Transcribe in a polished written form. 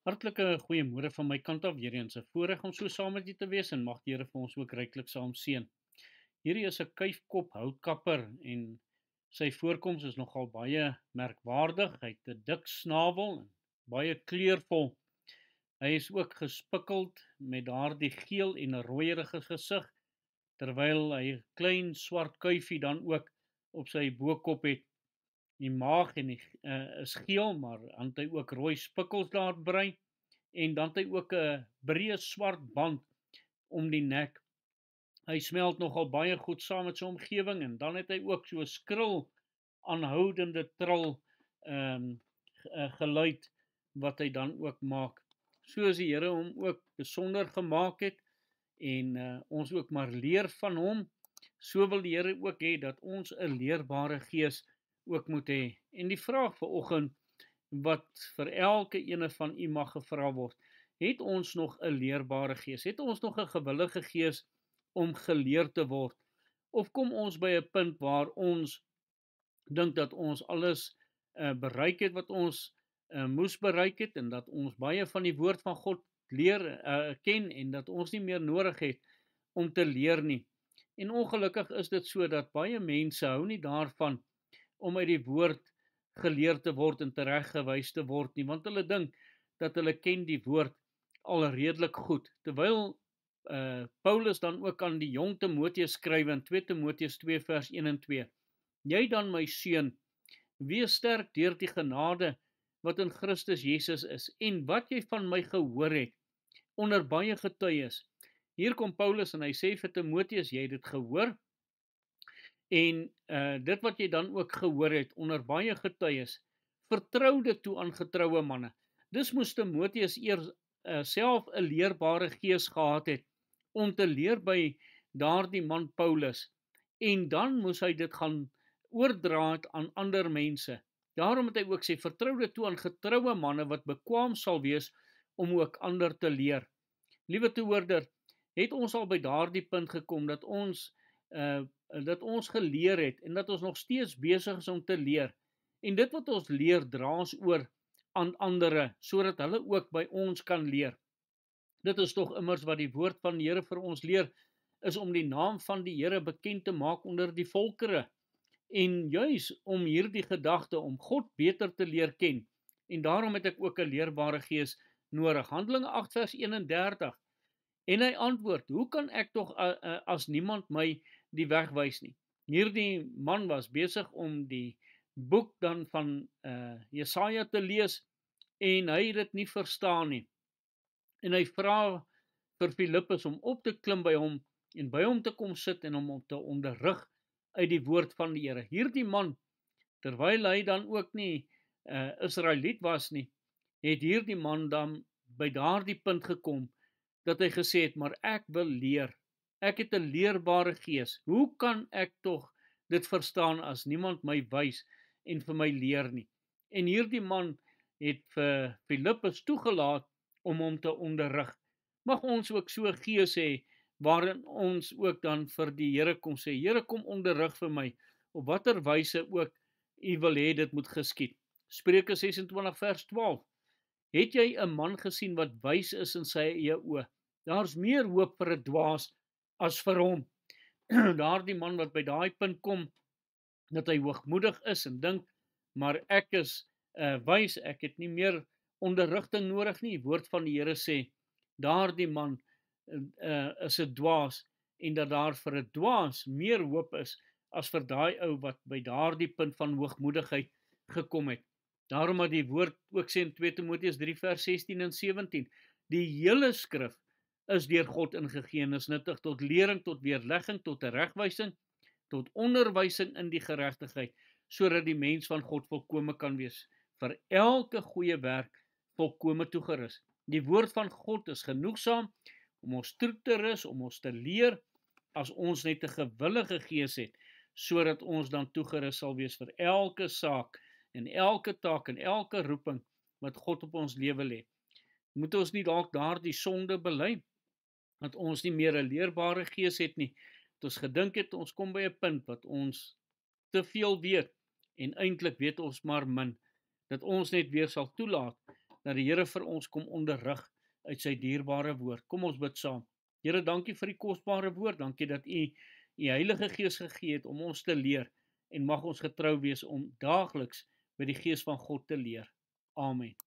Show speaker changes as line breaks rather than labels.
Hartlike goeiemôre van my kant af weer eens. 'n Voorreg om so saam met julle te wees en mag die Here vir ons ook ryklik saam seën. Hierdie is 'n kuifkop houtkapper en sy voorkoms is nogal baie merkwaardig. Hy het 'n dik snavel en baie kleurvol. Hy is ook gespikkeld met daardie geel en 'n rooierige gesig, terwyl hy 'n klein swart kuifie dan ook op sy bokop het. Die maag en is geel, maar dan het hy ook rooi spikkels daar brei en dan het hy ook 'n breë swart band om die nek. Hy smelt nogal baie goed saam met sy omgewing en dan het hy ook so 'n skril aanhoudende trill geluid wat hy dan ook maak. So as die Here hom ook besonder gemaak het en ons ook maar leer van hom, so wil die Here ook hê dat ons 'n leerbare gees ook moet hê. En die vraag vanoggend wat vir elke ene van u mag gevra word, het ons nog 'n leerbare gees? Het ons nog 'n gewillige gees om geleer te word? Of kom ons by 'n punt waar ons dink dat ons alles bereik het wat ons moes bereik het en dat ons baie van die woord van God ken en dat ons nie meer nodig het om te leer nie. En ongelukkig is dit so dat baie mense hou nie daarvan om uit die woord geleer te word en tereggewys te word nie, want hulle dink dat hulle ken die woord al redelik goed, terwyl Paulus dan ook aan die jong Timoteus skryf in 2 Timoteus 2 vers 1 en 2. Jy dan my seun, wees sterk deur die genade wat in Christus Jesus is en wat jy van my gehoor het onder baie getuies. Hier kom Paulus en hy sê vir Timoteus, jy het dit gehoor en dit wat jy dan ook gehoor het onder baie getuies, vertrou dit toe aan getroue manne. Dus moes Timoteus eers self 'n leerbare gees gehad het om te leer by daardie man Paulus en dan moes hy dit gaan oordra het aan ander mense. Daarom het hy ook sê, vertrou dit toe aan getroue manne wat bekwaam sal wees om ook ander te leer. Liewe toehoorder, het ons al by daardie punt gekom dat ons geleer het en dat ons nog steeds besig is om te leer. En dit wat ons leer, dra ons oor aan ander, sodat hulle ook by ons kan leer. Dit is tog immers wat die woord van die Here vir ons leer, is om die naam van die Here bekend te maak onder die volkere. En juis om hierdie gedagte, om God beter te leer ken. En daarom het ek ook 'n leerbare gees nodig. Handelinge 8 vers 31. En hy antwoord, hoe kan ek tog as niemand my die weg wys nie? Hierdie man was besig om die boek dan van Jesaja te lees en hy het dit nie verstaan nie. En hy vra vir Filippus om op te klim by hom en by hom te kom sit en om te onderrig uit die woord van die Here. Hierdie man, terwyl hy dan ook nie Israeliet was nie, het hierdie man dan by daardie punt gekom dat hy gesê het, maar ek wil leer. Ek het 'n leerbare gees. Hoe kan ek tog dit verstaan as niemand my wys en vir my leer nie? En hierdie man het vir Filippus toegelaat om hom te onderrig. Mag ons ook so 'n gees hê waarin ons ook dan vir die Here kom sê, Here, kom onderrig vir my, op watter wyse ook u wil hê dit moet geskied. Spreuke 26 vers 12. Het jy 'n man gesien wat wys is in sy eie oë? Daar's meer hoop vir 'n dwaas as vir hom. Daardie man wat by daai punt kom, dat hy hoogmoedig is en dink, maar ek is wys, ek het nie meer onderrigting nodig nie. Die woord van die Here sê, daardie man is 'n dwaas en dat daar vir 'n dwaas meer hoop is as vir daai ou wat by daardie punt van hoogmoedigheid gekom het. Daarom het die woord ook sê in 2 Timoteus 3 vers 16 en 17, die hele skrif is deur God ingegee en is nuttig tot lering, tot weerlegging, tot teregwysing, tot onderwysing in die geregtigheid, sodat die mens van God volkome kan wees, vir elke goeie werk volkome toegerus. Die woord van God is genoegsaam om ons toe te rus, om ons te leer, as ons net 'n gewillige gees het, sodat ons dan toegerus sal wees vir elke saak en elke taak en elke roeping wat God op ons lewe lê. Moet ons nie dalk daardie sonde bely, dat ons nie meer 'n leerbare gees het nie, dat ons gedink het, ons kom by 'n punt wat ons te veel weet, en eintlik weet ons maar min, dat ons net weer sal toelaat dat die Here vir ons kom onderrig uit sy dierbare woord. Kom ons bid saam. Here, dankie vir die kosbare woord, dankie dat U Heilige Gees gegee het om ons te leer, en mag ons getrou wees om daagliks by die Gees van God te leer. Amen.